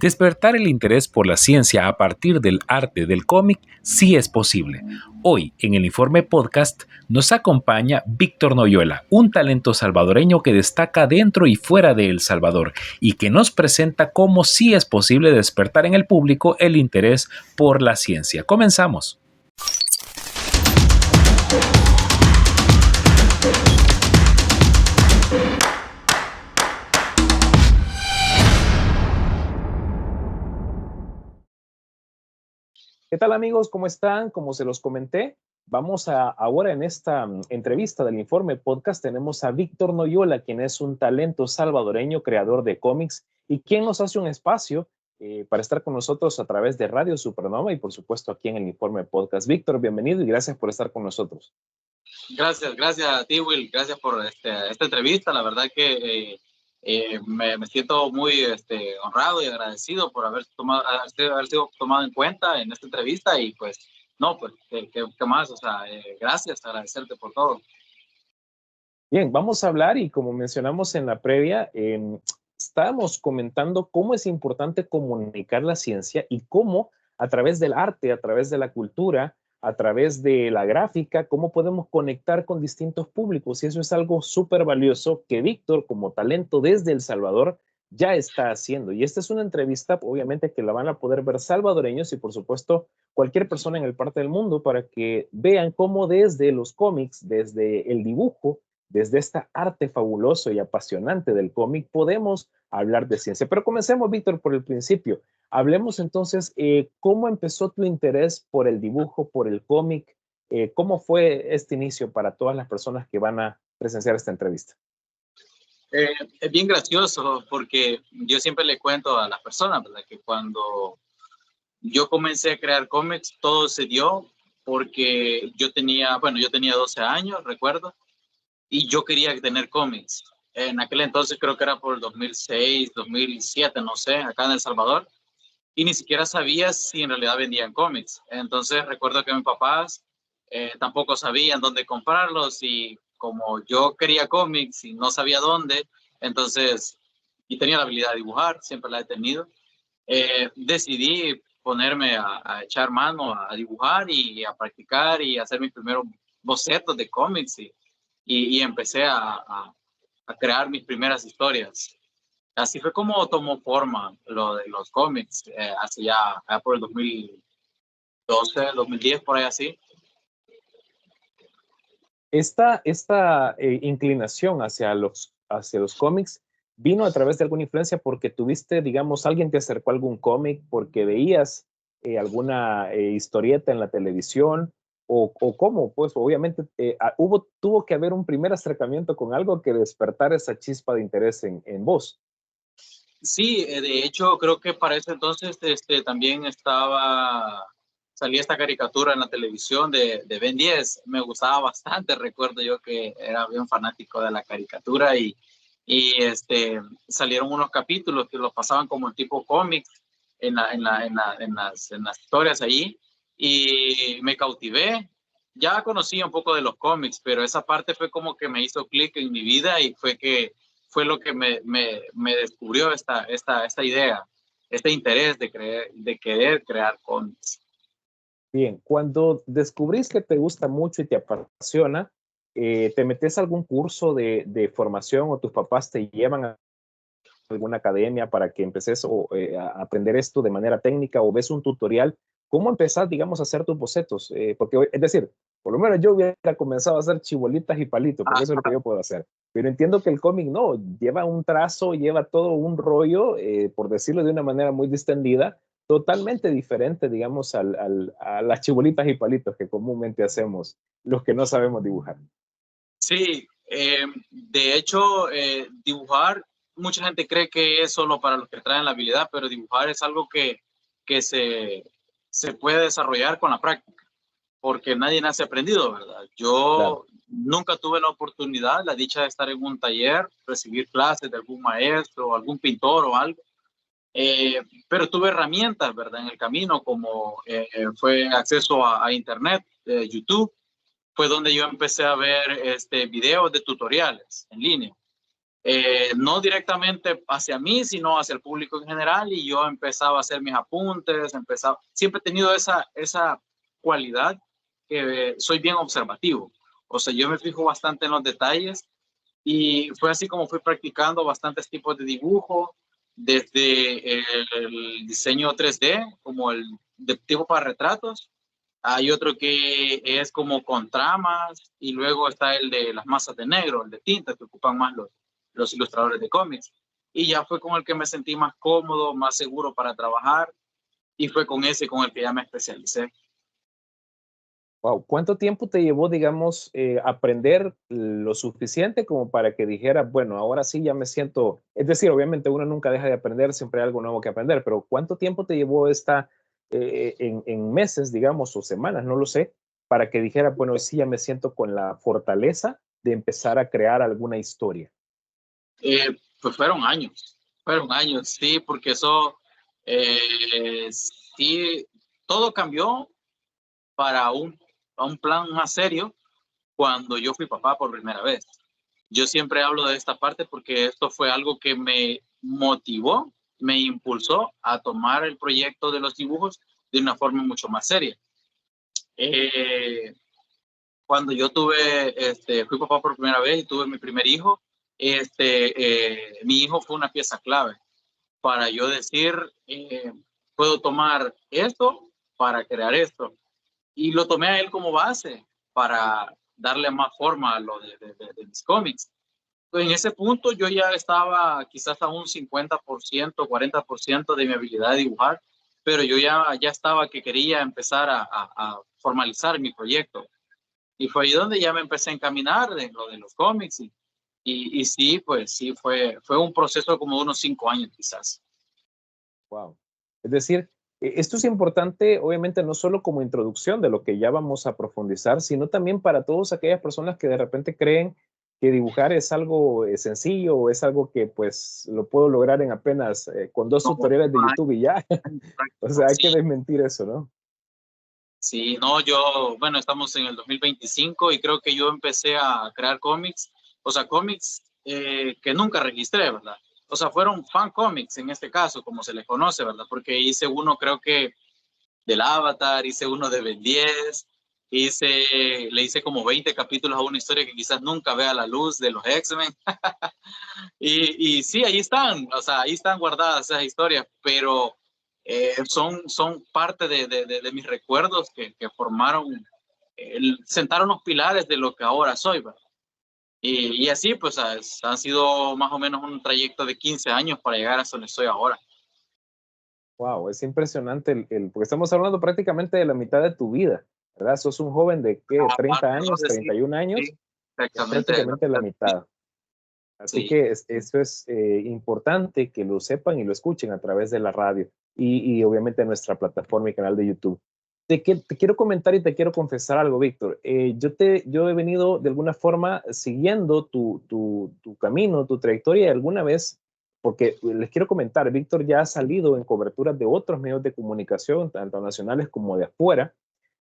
Despertar el interés por la ciencia a partir del arte del cómic sí es posible. Hoy, en el Informe Podcast, nos acompaña Víctor Noyola, un talento salvadoreño que destaca dentro y fuera de El Salvador y que nos presenta cómo sí es posible despertar en el público el interés por la ciencia. Comenzamos. ¿Qué tal, amigos? ¿Cómo están? Como se los comenté, ahora en esta entrevista del Informe Podcast tenemos a Víctor Noyola, quien es un talento salvadoreño, creador de cómics y quien nos hace un espacio para estar con nosotros a través de Radio Supernova y por supuesto aquí en el Informe Podcast. Víctor, bienvenido y gracias por estar con nosotros. Gracias a ti, Will. Gracias por esta entrevista. La verdad que me siento muy honrado y agradecido por haber sido tomado en cuenta en esta entrevista y pues, ¿qué más? O sea, gracias, agradecerte por todo. Bien, vamos a hablar y como mencionamos en la previa, estábamos comentando cómo es importante comunicar la ciencia y cómo a través del arte, a través de la cultura, a través de la gráfica, cómo podemos conectar con distintos públicos. Y eso es algo súper valioso que Víctor, como talento desde El Salvador, ya está haciendo. Y esta es una entrevista, obviamente, que la van a poder ver salvadoreños y, por supuesto, cualquier persona en el parte del mundo para que vean cómo desde los cómics, desde el dibujo, desde esta arte fabuloso y apasionante del cómic, podemos hablar de ciencia. Pero comencemos, Víctor, por el principio. Hablemos entonces, ¿cómo empezó tu interés por el dibujo, por el cómic? ¿Cómo fue este inicio para todas las personas que van a presenciar esta entrevista? Es bien gracioso porque yo siempre le cuento a las personas, ¿verdad? Que cuando yo comencé a crear cómics, todo se dio porque yo tenía 12 años, recuerdo, y yo quería tener cómics. En aquel entonces creo que era por el 2006, 2007, no sé, acá en El Salvador, y ni siquiera sabía si en realidad vendían cómics. Entonces recuerdo que mis papás tampoco sabían dónde comprarlos y como yo quería cómics y no sabía dónde, entonces, y tenía la habilidad de dibujar, siempre la he tenido, decidí ponerme a echar mano a dibujar y a practicar y a hacer mis primeros bocetos de cómics y empecé a crear mis primeras historias. Así fue como tomó forma lo de los cómics, hacia por el 2012, 2010, por ahí así. Esta inclinación hacia los cómics vino a través de alguna influencia porque tuviste, digamos, alguien te acercó a algún cómic, porque veías alguna historieta en la televisión, o cómo, pues obviamente tuvo que haber un primer acercamiento con algo que despertara esa chispa de interés en vos. Sí, de hecho creo que para ese entonces también salía esta caricatura en la televisión de Ben 10. Me gustaba bastante, recuerdo yo que era bien fanático de la caricatura y salieron unos capítulos que los pasaban como el tipo cómics en las historias allí y me cautivé. Ya conocía un poco de los cómics, pero esa parte fue como que me hizo clic en mi vida y fue lo que me descubrió esta idea, este interés de querer crear cómics. Bien, cuando descubrís que te gusta mucho y te apasiona, ¿te metes a algún curso de formación o tus papás te llevan a alguna academia para que empeces a aprender esto de manera técnica o ves un tutorial? ¿Cómo empezás, digamos, a hacer tus bocetos? Porque, es decir, por lo menos yo hubiera comenzado a hacer chibolitas y palitos, porque eso es lo que yo puedo hacer. Pero entiendo que el cómic no, lleva un trazo, lleva todo un rollo, por decirlo de una manera muy distendida, totalmente diferente, digamos, a las chibolitas y palitos que comúnmente hacemos los que no sabemos dibujar. Sí, de hecho, dibujar, mucha gente cree que es solo para los que traen la habilidad, pero dibujar es algo que se puede desarrollar con la práctica, porque nadie nace aprendido, ¿verdad? Yo nunca tuve la oportunidad, la dicha de estar en un taller, recibir clases de algún maestro, algún pintor o algo, pero tuve herramientas, ¿verdad? En el camino, como fue acceso a Internet, YouTube, fue donde yo empecé a ver videos de tutoriales en línea. no directamente hacia mí, sino hacia el público en general, y yo empezaba a hacer mis apuntes, siempre he tenido esa cualidad que soy bien observativo, o sea, yo me fijo bastante en los detalles, y fue así como fui practicando bastantes tipos de dibujo, desde el diseño 3D, como el de tipo para retratos. Hay otro que es como con tramas, y luego está el de las masas de negro, el de tinta, que ocupan más los ilustradores de cómics. Y ya fue con el que me sentí más cómodo, más seguro para trabajar, y fue con ese con el que ya me especialicé. Wow, ¿cuánto tiempo te llevó, digamos, aprender lo suficiente como para que dijeras, bueno, ahora sí ya me siento, es decir, obviamente uno nunca deja de aprender, siempre hay algo nuevo que aprender, pero ¿cuánto tiempo te llevó en meses, digamos, o semanas, no lo sé, para que dijeras, bueno, sí ya me siento con la fortaleza de empezar a crear alguna historia? Pues fueron años, sí, porque eso, sí, todo cambió para a un plan más serio cuando yo fui papá por primera vez. Yo siempre hablo de esta parte porque esto fue algo que me motivó, me impulsó a tomar el proyecto de los dibujos de una forma mucho más seria. Eh, Cuando yo fui papá por primera vez y tuve mi primer hijo, mi hijo fue una pieza clave para yo decir, puedo tomar esto para crear esto. Y lo tomé a él como base para darle más forma a lo de mis cómics. En ese punto yo ya estaba quizás a un 50%, 40% de mi habilidad de dibujar, pero yo ya estaba que quería empezar a formalizar mi proyecto. Y fue ahí donde ya me empecé a encaminar en lo de los cómics. Y sí, pues sí, fue un proceso como de unos 5 años quizás. Wow. Es decir, esto es importante, obviamente, no solo como introducción de lo que ya vamos a profundizar, sino también para todas aquellas personas que de repente creen que dibujar es algo sencillo o es algo que pues lo puedo lograr en apenas con dos Como tutoriales de YouTube y ya. O sea, hay que Sí, desmentir eso, ¿no? sí, no, bueno, estamos en el 2025 y creo que yo empecé a crear cómics, o sea, cómics que nunca registré, ¿verdad? O sea, fueron fan cómics en este caso, como se les conoce, ¿verdad? Porque hice uno, creo que del Avatar, hice uno de Ben 10, le hice como 20 capítulos a una historia que quizás nunca vea la luz de los X-Men. Y sí, ahí están, o sea, ahí están guardadas esas historias, pero son parte de mis recuerdos que formaron, sentaron los pilares de lo que ahora soy, ¿verdad? Y así, pues, han sido más o menos un trayecto de 15 años para llegar a donde estoy ahora. Wow, es impresionante porque estamos hablando prácticamente de la mitad de tu vida, ¿verdad? Sos un joven de ¿qué? 30 Alrededor años, de sí, 31 años, sí, ya exactamente. prácticamente la mitad. Así Sí. que eso es importante que lo sepan y lo escuchen a través de la radio y obviamente nuestra plataforma y canal de YouTube. Te quiero comentar y te quiero confesar algo, Víctor. Yo he venido de alguna forma siguiendo tu camino, tu trayectoria y alguna vez, porque les quiero comentar, Víctor ya ha salido en coberturas de otros medios de comunicación, tanto nacionales como de afuera,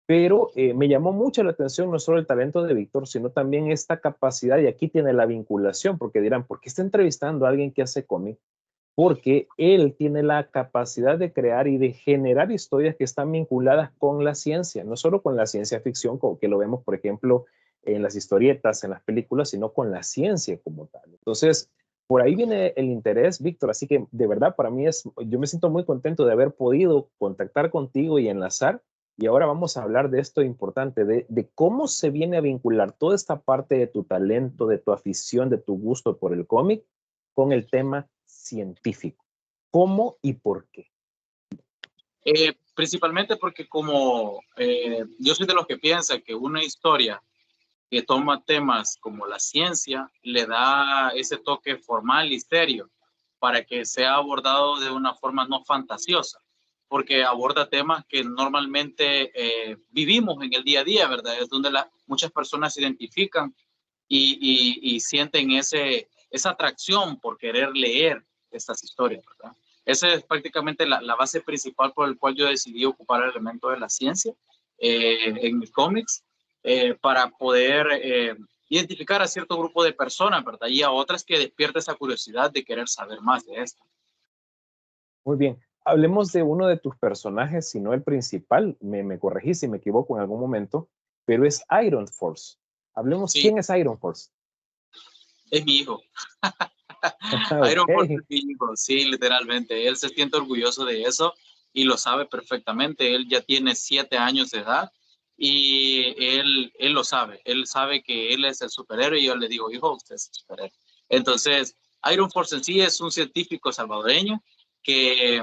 pero me llamó mucho la atención no solo el talento de Víctor, sino también esta capacidad, y aquí tiene la vinculación, porque dirán, ¿por qué está entrevistando a alguien que hace cómic? Porque él tiene la capacidad de crear y de generar historias que están vinculadas con la ciencia, no solo con la ciencia ficción, como que lo vemos, por ejemplo, en las historietas, en las películas, sino con la ciencia como tal. Entonces, por ahí viene el interés, Víctor, así que de verdad para mí yo me siento muy contento de haber podido contactar contigo y enlazar, y ahora vamos a hablar de esto importante, de cómo se viene a vincular toda esta parte de tu talento, de tu afición, de tu gusto por el cómic, con el tema científico. ¿Cómo y por qué? Principalmente porque como yo soy de los que piensa que una historia que toma temas como la ciencia le da ese toque formal y serio para que sea abordado de una forma no fantasiosa, porque aborda temas que normalmente vivimos en el día a día, ¿verdad? Es donde muchas personas se identifican y sienten esa atracción por querer leer estas historias, ¿verdad? Esa es prácticamente la base principal por el cual yo decidí ocupar el elemento de la ciencia en mis cómics, para poder identificar a cierto grupo de personas, ¿verdad? Y a otras que despierta esa curiosidad de querer saber más de esto. Muy bien. Hablemos de uno de tus personajes, si no el principal. Me corregís si me equivoco en algún momento, pero es Iron Force. Hablemos, Sí, ¿quién es Iron Force? es mi hijo. Ok. Iron Force es mi hijo, sí, literalmente. Él se siente orgulloso de eso y lo sabe perfectamente. Él ya tiene 7 años de edad y él lo sabe. Él sabe que él es el superhéroe y yo le digo, hijo, usted es el superhéroe. Entonces, Iron Force en sí es un científico salvadoreño que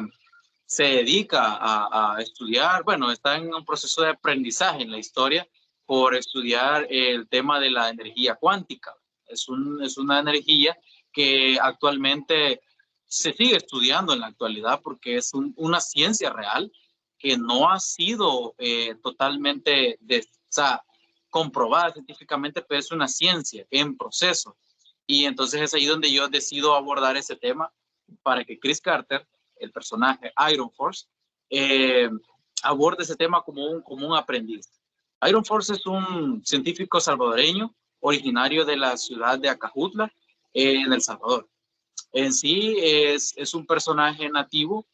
se dedica a estudiar, bueno, está en un proceso de aprendizaje en la historia por estudiar el tema de la energía cuántica. Es una energía que actualmente se sigue estudiando en la actualidad porque es una ciencia real que no ha sido totalmente o sea, comprobada científicamente, pero es una ciencia en proceso. Y entonces es ahí donde yo decido abordar ese tema para que Chris Carter, el personaje Iron Force, eh, aborde ese tema como un aprendiz. Iron Force es un científico salvadoreño originario de la ciudad de Acajutla, en El Salvador. En sí es un personaje nativo,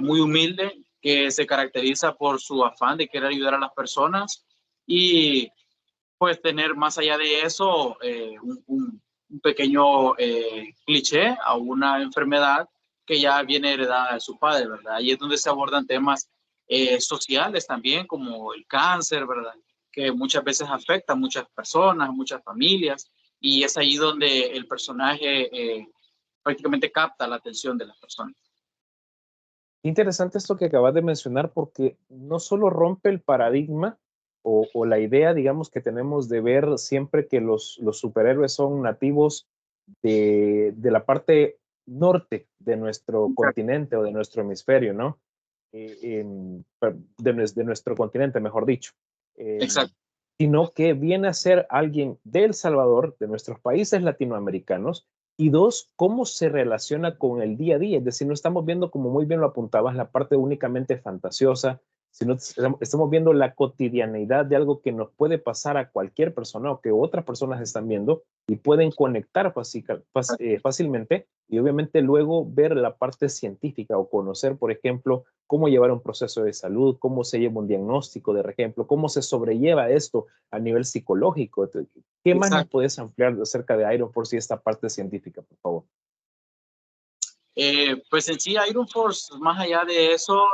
muy humilde, que se caracteriza por su afán de querer ayudar a las personas y pues tener más allá de eso un pequeño cliché a una enfermedad que ya viene heredada de su padre, ¿verdad? Ahí es donde se abordan temas sociales también, como el cáncer, ¿verdad? Que muchas veces afecta a muchas personas, a muchas familias, y es ahí donde el personaje prácticamente capta la atención de las personas. Interesante esto que acabas de mencionar porque no solo rompe el paradigma o la idea, digamos, que tenemos de ver siempre que los superhéroes son nativos de la parte norte de nuestro Exacto. continente o de nuestro hemisferio, ¿no? De nuestro continente, mejor dicho. Em, Exacto. Sino que viene a ser alguien de El Salvador, de nuestros países latinoamericanos, y dos, cómo se relaciona con el día a día. Es decir, no estamos viendo, como muy bien lo apuntabas, la parte únicamente fantasiosa, sino estamos viendo la cotidianeidad de algo que nos puede pasar a cualquier persona o que otras personas están viendo y pueden conectar fácilmente y obviamente luego ver la parte científica o conocer, por ejemplo, cómo llevar un proceso de salud, cómo se lleva un diagnóstico, de ejemplo, cómo se sobrelleva esto a nivel psicológico. ¿Qué más nos Exacto. puedes ampliar acerca de Iron Force y esta parte científica, por favor? Pues en sí, Iron Force, más allá de eso,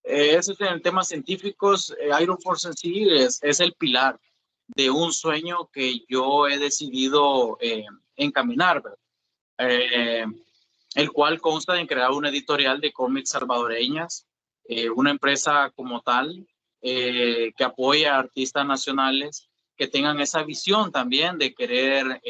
eso es en temas científicos. Iron Force en sí es el pilar de un sueño que yo he decidido encaminar, ¿verdad? Eh, el cual consta en crear una editorial de cómics salvadoreñas, una empresa como tal, que apoya a artistas nacionales que tengan esa visión también de querer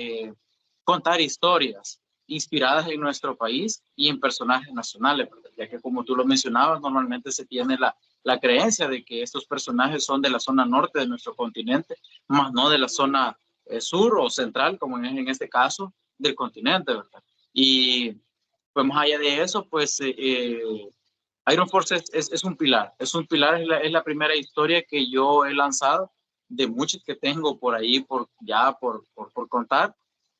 contar historias inspiradas en nuestro país y en personajes nacionales, ¿verdad? Ya que como tú lo mencionabas, normalmente se tiene la creencia de que estos personajes son de la zona norte de nuestro continente, más no de la zona sur o central, como en este caso, del continente, ¿verdad? Y pues más allá de eso, pues Iron Force es un pilar, es la primera historia que yo he lanzado de muchas que tengo por ahí, por contar.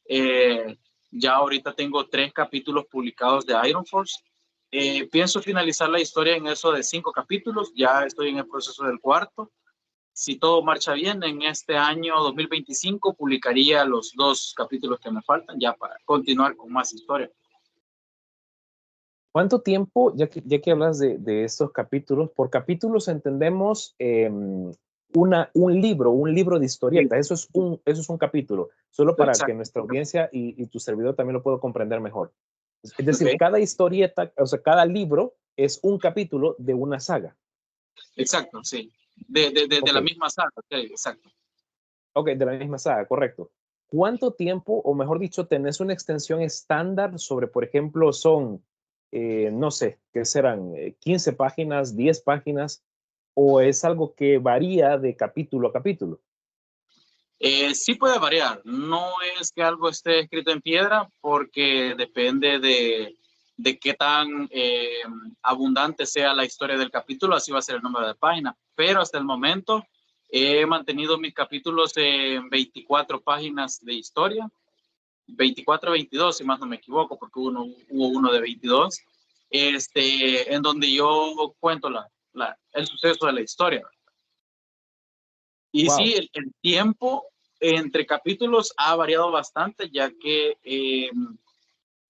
Eh, ya ahorita tengo 3 capítulos publicados de Iron Force. Pienso finalizar la historia en eso de 5 capítulos, ya estoy en el proceso del cuarto. Si todo marcha bien, en este año 2025 publicaría los 2 capítulos que me faltan ya para continuar con más historia. ¿Cuánto tiempo, ya que hablas de estos capítulos, por capítulos entendemos un libro de historieta, eso es un capítulo, solo para que Exacto. nuestra audiencia y tu servidor también lo pueda comprender mejor. Es decir, Okay. cada historieta, o sea, cada libro es un capítulo de una saga. Exacto, sí. De Ok, la misma saga, okay, exacto. ok, de la misma saga, correcto. ¿Cuánto tiempo, o mejor dicho, tenés una extensión estándar sobre, por ejemplo, son, no sé, qué serán 15 páginas, 10 páginas, o es algo que varía de capítulo a capítulo? Sí puede variar, no es que algo esté escrito en piedra porque depende de qué tan abundante sea la historia del capítulo, así va a ser el número de páginas, pero hasta el momento He mantenido mis capítulos en 24 páginas de historia, 24 22, si más no me equivoco, porque hubo uno de 22, en donde yo cuento el suceso de la historia. Y Wow. sí, el tiempo entre capítulos ha variado bastante, ya que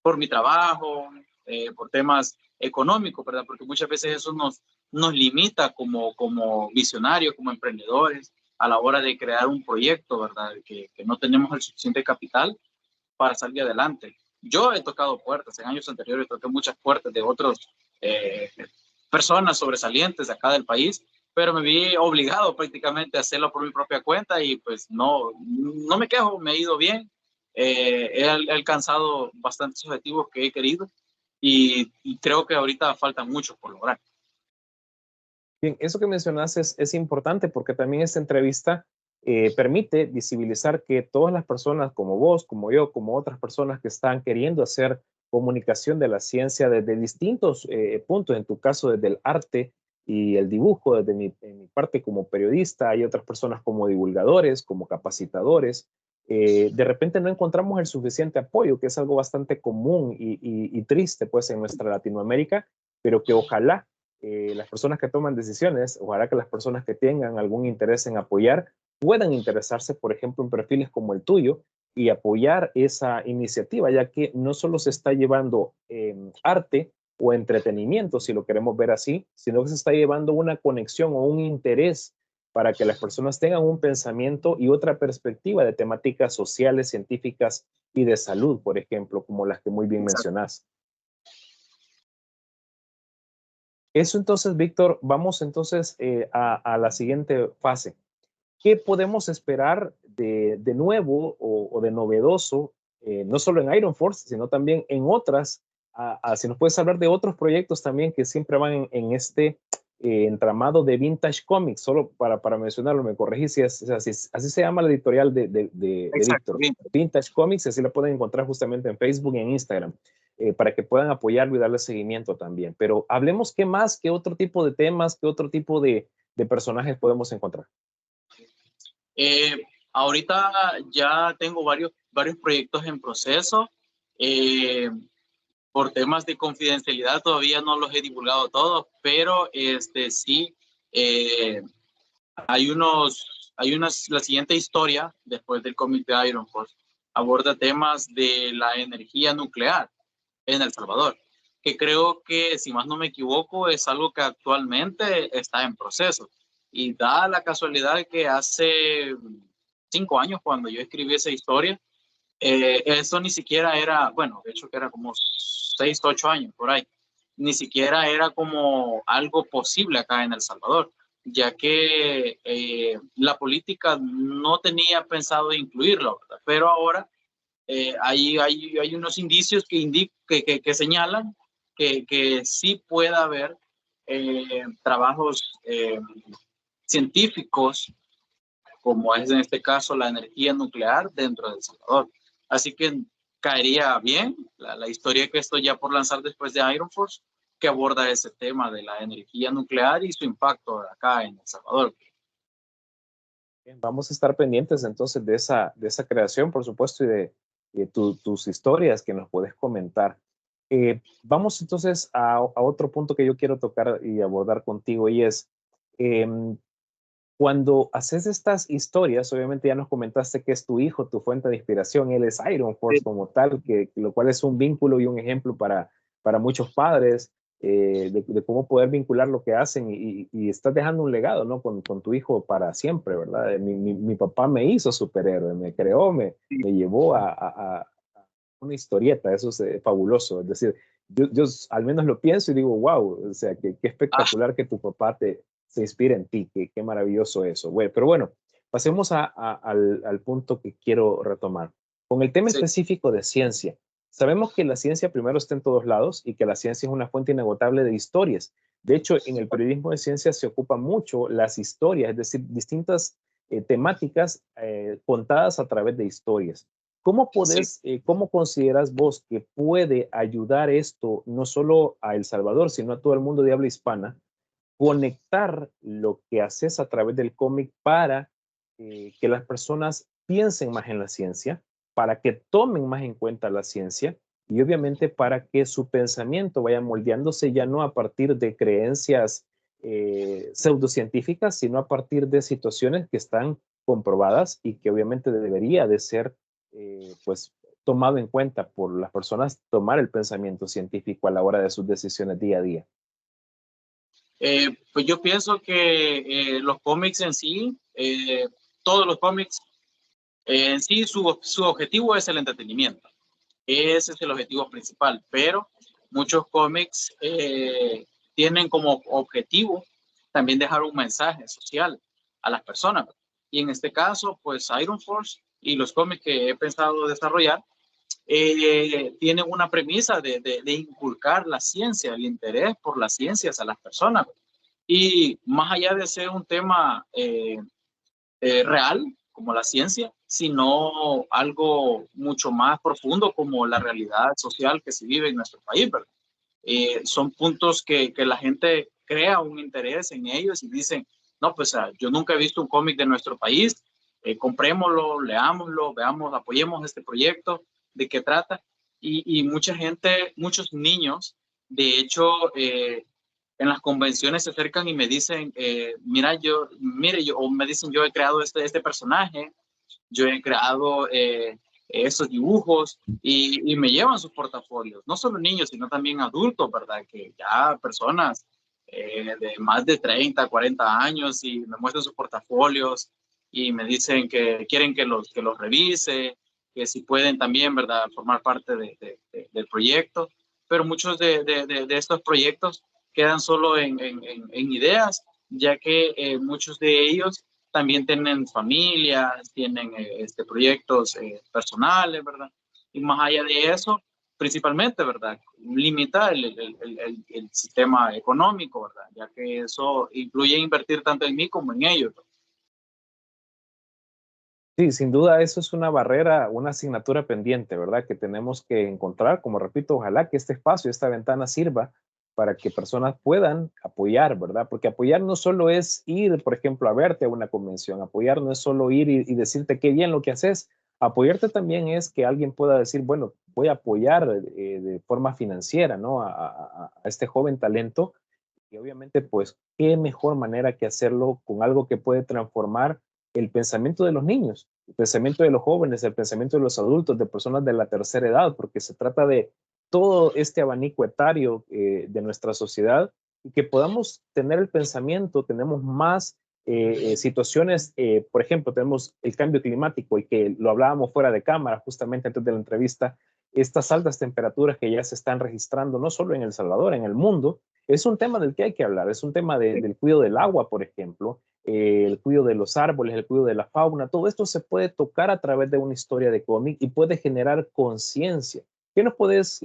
por mi trabajo, por temas económicos, ¿verdad? Porque muchas veces eso nos limita como visionarios, como emprendedores, a la hora de crear un proyecto, ¿verdad? Que no tenemos el suficiente capital para salir adelante. Yo he tocado puertas, en años anteriores toqué muchas puertas de otras personas sobresalientes de acá del país, pero me vi obligado prácticamente a hacerlo por mi propia cuenta y pues no me quejo, me ha ido bien. He alcanzado bastantes objetivos que he querido y creo que ahorita falta mucho por lograr. Bien, eso que mencionas es importante porque también esta entrevista permite visibilizar que todas las personas como vos, como yo, como otras personas que están queriendo hacer comunicación de la ciencia desde distintos puntos, en tu caso desde el arte y el dibujo, desde en mi parte como periodista, hay otras personas como divulgadores, como capacitadores. De repente no encontramos el suficiente apoyo, que es algo bastante común y triste pues en nuestra Latinoamérica, pero que ojalá las personas que toman decisiones, ojalá que las personas que tengan algún interés en apoyar puedan interesarse, por ejemplo, en perfiles como el tuyo y apoyar esa iniciativa, ya que no solo se está llevando arte o entretenimiento, si lo queremos ver así, sino que se está llevando una conexión o un interés para que las personas tengan un pensamiento y otra perspectiva de temáticas sociales, científicas y de salud, por ejemplo, como las que muy bien Exacto. mencionas. Eso entonces, Víctor, vamos entonces a la siguiente fase. ¿Qué podemos esperar de nuevo o de novedoso, no solo en Iron Force, sino también en otras? Si nos puedes hablar de otros proyectos también que siempre van en este entramado de Vintage Comics, solo para mencionarlo, me corregí si es así, así se llama la editorial de Exacto, Víctor. bien. Vintage Comics, así la pueden encontrar justamente en Facebook y en Instagram. Para que puedan apoyarlo y darle seguimiento también. Pero hablemos qué más, qué otro tipo de temas, qué otro tipo de personajes podemos encontrar. Eh, Ahorita ya tengo varios proyectos en proceso. Eh, por temas de confidencialidad todavía no los he divulgado todos, pero sí, eh, la siguiente historia, después del cómic de Iron Force, aborda temas de la energía nuclear en El Salvador, que creo que, si más no me equivoco, es algo que actualmente está en proceso. Y da la casualidad que hace 5 años, cuando yo escribí esa historia, eso ni siquiera era, bueno, de hecho que era como 6 o 8 años por ahí, ni siquiera era como algo posible acá en El Salvador, ya que la política no tenía pensado incluirlo, ¿verdad? Pero ahora hay unos indicios que señalan que sí puede haber trabajos científicos, como es en este caso la energía nuclear dentro de El Salvador. Así que caería bien la historia que estoy ya por lanzar después de Iron Force, que aborda ese tema de la energía nuclear y su impacto acá en El Salvador. Bien, vamos a estar pendientes entonces de esa creación, por supuesto, y de tus historias que nos puedes comentar. Vamos entonces a otro punto que yo quiero tocar y abordar contigo y es, em, cuando haces estas historias, obviamente ya nos comentaste que es tu hijo, tu fuente de inspiración, él es Iron Force como tal, lo cual es un vínculo y un ejemplo para muchos padres de cómo poder vincular lo que hacen y estás dejando un legado, ¿no? Con tu hijo para siempre, ¿verdad? Mi papá me hizo superhéroe, me creó, me llevó a una historieta, eso es fabuloso, es decir, yo al menos lo pienso y digo, wow, o sea, qué Ah, espectacular que tu papá se inspira en ti, qué maravilloso eso. Bueno, pero bueno, pasemos al punto que quiero retomar. Con el tema sí, específico de ciencia, sabemos que la ciencia primero está en todos lados y que la ciencia es una fuente inagotable de historias. De hecho, en el periodismo de ciencia se ocupan mucho las historias, es decir, distintas temáticas contadas a través de historias. sí. ¿Cómo consideras vos que puede ayudar esto no solo a El Salvador, sino a todo el mundo de habla hispana conectar lo que haces a través del cómic para que las personas piensen más en la ciencia, para que tomen más en cuenta la ciencia y obviamente para que su pensamiento vaya moldeándose ya no a partir de creencias pseudocientíficas, sino a partir de situaciones que están comprobadas y que obviamente debería de ser pues tomado en cuenta por las personas, tomar el pensamiento científico a la hora de sus decisiones día a día. Pues yo pienso que los cómics en sí, todos los cómics en sí, su objetivo es el entretenimiento. Ese es el objetivo principal, pero muchos cómics tienen como objetivo también dejar un mensaje social a las personas. Y en este caso, pues Iron Force y los cómics que he pensado desarrollar tienen una premisa de inculcar la ciencia, el interés por las ciencias a las personas. Y más allá de ser un tema real, como la ciencia, sino algo mucho más profundo como la realidad social que se vive en nuestro país, ¿verdad? Son puntos que la gente crea un interés en ellos y dicen, no, pues yo nunca he visto un cómic de nuestro país, comprémoslo, leámoslo, veamos, apoyemos este proyecto, de qué trata. Y mucha gente, muchos niños, de hecho, en las convenciones se acercan y me dicen, mire, yo, o me dicen, yo he creado este personaje, yo he creado estos dibujos y me llevan sus portafolios, no solo niños, sino también adultos, ¿verdad? Que ya personas de más de 30, 40 años y me muestran sus portafolios y me dicen que quieren que los revise, que si pueden también, ¿verdad? Formar parte del proyecto, pero muchos de estos proyectos quedan solo en ideas, ya que muchos de ellos también tienen familias, tienen proyectos personales, ¿verdad? Y más allá de eso, principalmente, ¿verdad? Limita el sistema económico, ¿verdad? Ya que eso incluye invertir tanto en mí como en ellos, ¿verdad? Sí, sin duda eso es una barrera, una asignatura pendiente, ¿verdad? Que tenemos que encontrar, como repito, ojalá que este espacio, esta ventana sirva para que personas puedan apoyar, ¿verdad? Porque apoyar no solo es ir, por ejemplo, a verte a una convención, apoyar no es solo ir y decirte qué bien lo que haces, apoyarte también es que alguien pueda decir, bueno, voy a apoyar de forma financiera, ¿no? A este joven talento y obviamente, pues, qué mejor manera que hacerlo con algo que puede transformar el pensamiento de los niños, el pensamiento de los jóvenes, el pensamiento de los adultos, de personas de la tercera edad, porque se trata de todo este abanico etario de nuestra sociedad y que podamos tener el pensamiento, tenemos más situaciones, por ejemplo, tenemos el cambio climático y que lo hablábamos fuera de cámara justamente antes de la entrevista, estas altas temperaturas que ya se están registrando no solo en El Salvador, en el mundo, es un tema del que hay que hablar, es un tema del cuidado del agua, por ejemplo, el cuidado de los árboles, el cuidado de la fauna, todo esto se puede tocar a través de una historia de cómic y puede generar conciencia. ¿Qué nos puedes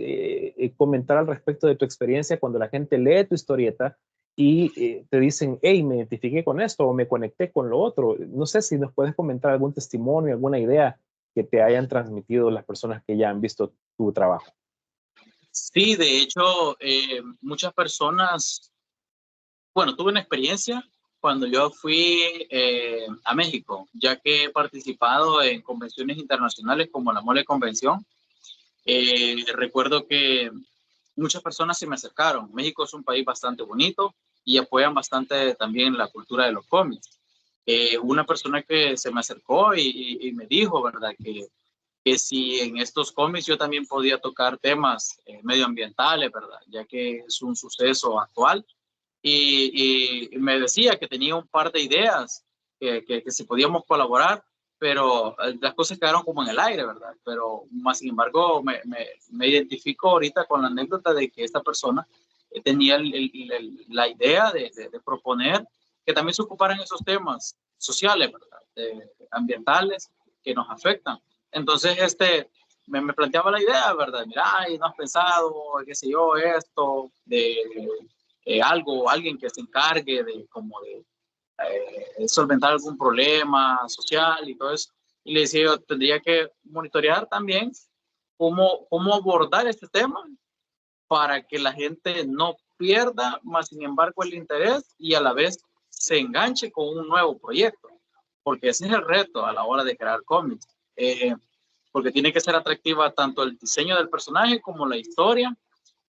comentar al respecto de tu experiencia cuando la gente lee tu historieta y te dicen, hey, me identifiqué con esto o me conecté con lo otro? No sé si nos puedes comentar algún testimonio, alguna idea que te hayan transmitido las personas que ya han visto tu trabajo. Sí, de hecho, muchas personas, bueno, tuve una experiencia cuando yo fui a México, ya que he participado en convenciones internacionales como la Mole Convención. Recuerdo que muchas personas se me acercaron. México es un país bastante bonito y apoyan bastante también la cultura de los cómics. Una persona que se me acercó y me dijo, ¿verdad? Que si en estos cómics yo también podía tocar temas medioambientales, ¿verdad? Ya que es un suceso actual. Y me decía que tenía un par de ideas, que si podíamos colaborar, pero las cosas quedaron como en el aire, ¿verdad? Pero más sin embargo me identifico ahorita con la anécdota de que esta persona tenía la idea de proponer que también se ocuparan esos temas sociales, ¿verdad? Ambientales que nos afectan. Entonces, me planteaba la idea, ¿verdad? Mira, no has pensado, qué sé yo, esto, alguien que se encargue de como de solventar algún problema social y todo eso. Y le decía yo, tendría que monitorear también cómo abordar este tema para que la gente no pierda, más sin embargo, el interés y a la vez se enganche con un nuevo proyecto, porque ese es el reto a la hora de crear cómics, porque tiene que ser atractiva tanto el diseño del personaje como la historia,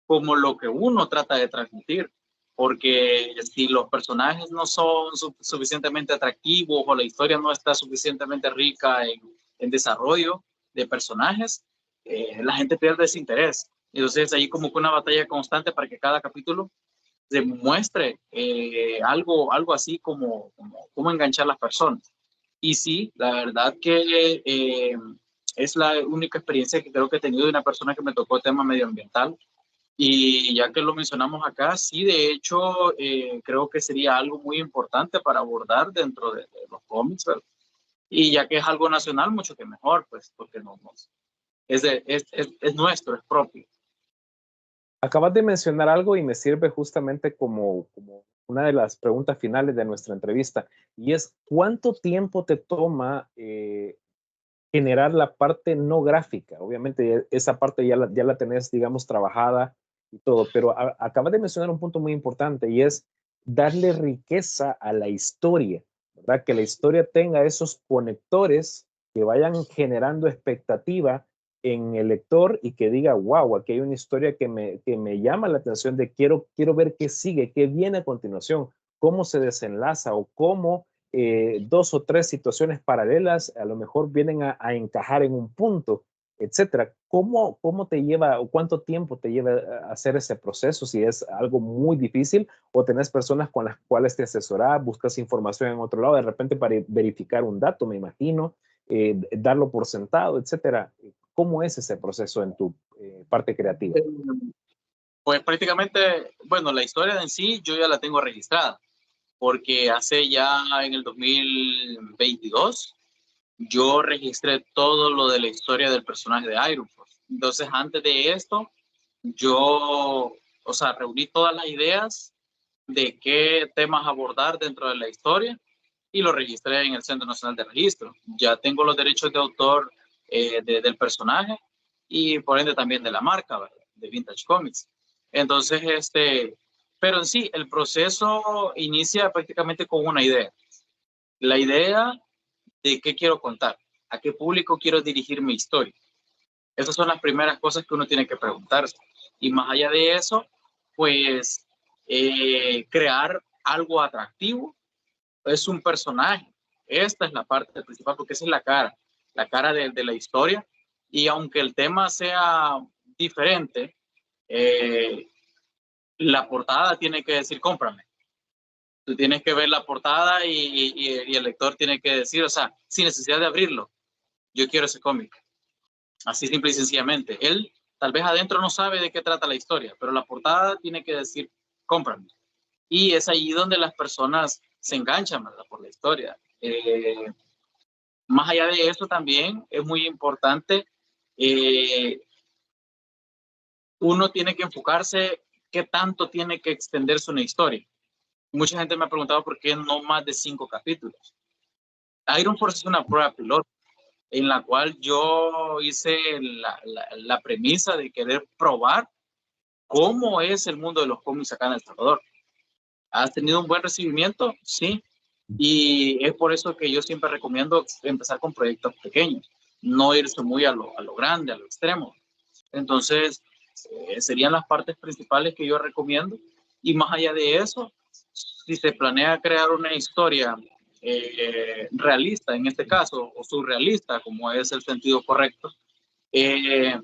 como lo que uno trata de transmitir, porque si los personajes no son suficientemente atractivos o la historia no está suficientemente rica en desarrollo de personajes, la gente pierde ese interés. Entonces ahí como que una batalla constante para que cada capítulo demuestre algo así como enganchar a las personas. Y sí, la verdad que es la única experiencia que creo que he tenido de una persona que me tocó tema medioambiental. Y ya que lo mencionamos acá, sí, de hecho, creo que sería algo muy importante para abordar dentro de los cómics, ¿verdad? Y ya que es algo nacional, mucho que mejor, pues, porque es nuestro, es propio. Acabas de mencionar algo y me sirve justamente como una de las preguntas finales de nuestra entrevista, y es, ¿cuánto tiempo te toma generar la parte no gráfica? Obviamente esa parte ya la tenés, digamos, trabajada y todo, pero acabas de mencionar un punto muy importante y es darle riqueza a la historia, ¿verdad? Que la historia tenga esos conectores que vayan generando expectativa en el lector y que diga, wow, aquí hay una historia que me llama la atención de quiero ver qué sigue, qué viene a continuación, cómo se desenlaza o cómo dos o tres situaciones paralelas a lo mejor vienen a encajar en un punto, etcétera. ¿Cómo te lleva o cuánto tiempo te lleva a hacer ese proceso? Si es algo muy difícil o tenés personas con las cuales te asesorás, buscas información en otro lado, de repente para verificar un dato, me imagino, darlo por sentado, etcétera. ¿Cómo es ese proceso en tu parte creativa? Pues prácticamente, bueno, la historia en sí yo ya la tengo registrada, porque hace ya en el 2022 yo registré todo lo de la historia del personaje de Iron Force. Entonces, antes de esto, yo, o sea, reuní todas las ideas de qué temas abordar dentro de la historia y lo registré en el Centro Nacional de Registro. Ya tengo los derechos de autor del personaje y por ende también de la marca, ¿verdad? De Vintage Comics. Entonces, pero en sí, el proceso inicia prácticamente con una idea. La idea de qué quiero contar, a qué público quiero dirigir mi historia. Esas son las primeras cosas que uno tiene que preguntarse. Y más allá de eso, pues crear algo atractivo. Es un personaje. Esta es la parte principal porque esa es la cara de la historia. Y aunque el tema sea diferente, eh, la portada tiene que decir cómprame. Tú tienes que ver la portada y el lector tiene que decir, o sea, sin necesidad de abrirlo, yo quiero ese cómic. Así simple y sencillamente. Él tal vez adentro no sabe de qué trata la historia, pero la portada tiene que decir, cómprame. Y es ahí donde las personas se enganchan, ¿verdad? Por la historia. Más allá de eso también es muy importante, eh, uno tiene que enfocarse qué tanto tiene que extenderse una historia. Mucha gente me ha preguntado por qué no más de 5 capítulos. Iron Force es una prueba piloto en la cual yo hice la premisa de querer probar cómo es el mundo de los cómics acá en El Salvador. ¿Has tenido un buen recibimiento? Sí. Y es por eso que yo siempre recomiendo empezar con proyectos pequeños, no irse muy a lo grande, a lo extremo. Entonces, serían las partes principales que yo recomiendo. Y más allá de eso, si se planea crear una historia realista, en este caso, o surrealista, como es el sentido correcto, eh,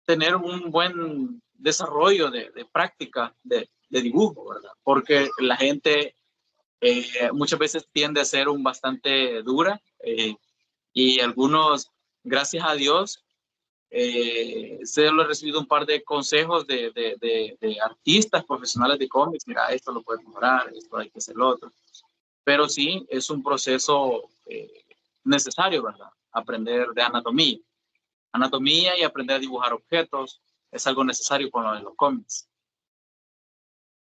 tener un buen desarrollo de práctica de dibujo, ¿verdad? Porque la gente muchas veces tiende a ser un bastante dura y algunos, gracias a Dios, se lo he recibido un par de consejos de artistas profesionales de cómics. Mira, esto lo puedes mejorar, esto hay que hacer lo otro. Pero sí, es un proceso necesario, ¿verdad? Aprender de anatomía. Anatomía y aprender a dibujar objetos es algo necesario con lo de los cómics.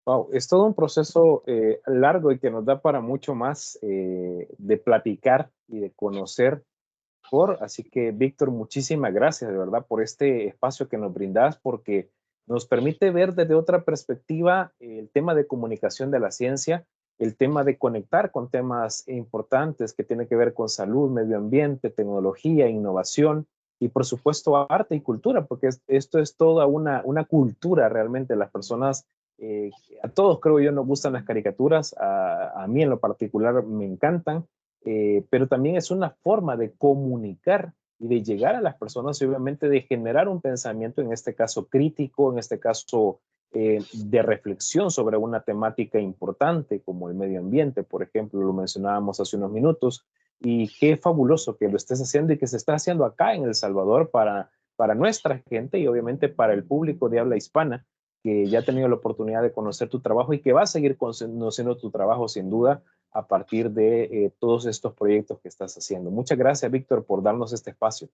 Wow, es todo un proceso largo y que nos da para mucho más de platicar y de conocer por. Así que, Víctor, muchísimas gracias de verdad por este espacio que nos brindas, porque nos permite ver desde otra perspectiva el tema de comunicación de la ciencia, el tema de conectar con temas importantes que tienen que ver con salud, medio ambiente, tecnología, innovación y por supuesto arte y cultura, porque esto es toda una cultura realmente. Las personas, eh, a todos creo yo nos gustan las caricaturas, a mí en lo particular me encantan, pero también es una forma de comunicar y de llegar a las personas y obviamente de generar un pensamiento, en este caso crítico, en este caso de reflexión sobre una temática importante como el medio ambiente, por ejemplo, lo mencionábamos hace unos minutos, y qué fabuloso que lo estés haciendo y que se está haciendo acá en El Salvador para nuestra gente y obviamente para el público de habla hispana, que ya ha tenido la oportunidad de conocer tu trabajo y que va a seguir conociendo tu trabajo sin duda a partir de todos estos proyectos que estás haciendo. Muchas gracias, Víctor, por darnos este espacio.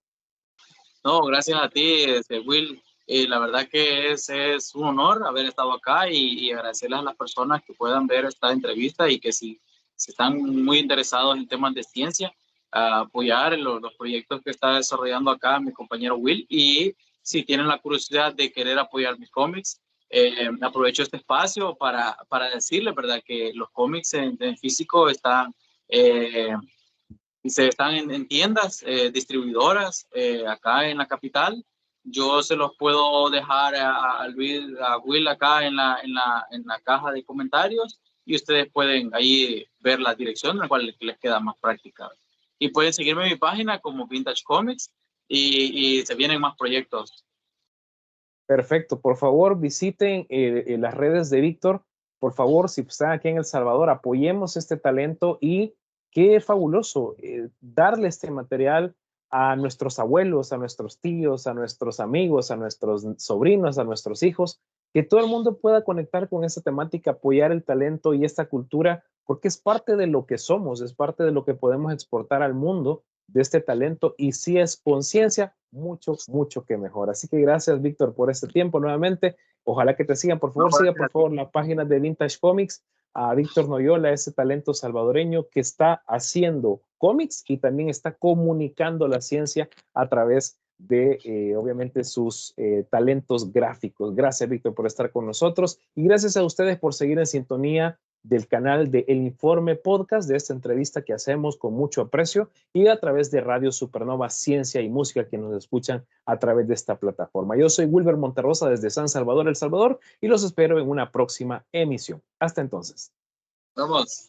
No, gracias a ti, Will. La verdad que es un honor haber estado acá y agradecerles a las personas que puedan ver esta entrevista y que si están muy interesados en temas de ciencia, apoyar los proyectos que está desarrollando acá mi compañero Will. Y si tienen la curiosidad de querer apoyar mis cómics, aprovecho este espacio para decirles, ¿verdad?, que los cómics en físico están... se están en tiendas distribuidoras acá en la capital. Yo se los puedo dejar a Will acá en la caja de comentarios y ustedes pueden ahí ver la dirección en la cual les queda más práctica. Y pueden seguirme en mi página como Vintage Comics y se vienen más proyectos. Perfecto, por favor visiten las redes de Víctor. Por favor, si están aquí en El Salvador, apoyemos este talento y qué fabuloso darle este material a nuestros abuelos, a nuestros tíos, a nuestros amigos, a nuestros sobrinos, a nuestros hijos, que todo el mundo pueda conectar con esta temática, apoyar el talento y esta cultura, porque es parte de lo que somos, es parte de lo que podemos exportar al mundo de este talento y si es conciencia, mucho, mucho que mejor. Así que gracias, Víctor, por este tiempo nuevamente. Ojalá que te sigan, por favor, siga por favor la página de Vintage Comics, a Víctor Noyola, ese talento salvadoreño que está haciendo cómics y también está comunicando la ciencia a través de, obviamente, sus talentos gráficos. Gracias, Víctor, por estar con nosotros y gracias a ustedes por seguir en sintonía del canal de El Informe Podcast, de esta entrevista que hacemos con mucho aprecio y a través de Radio Supernova Ciencia y Música que nos escuchan a través de esta plataforma. Yo soy Wilber Monterrosa desde San Salvador, El Salvador, y los espero en una próxima emisión. Hasta entonces. Vamos.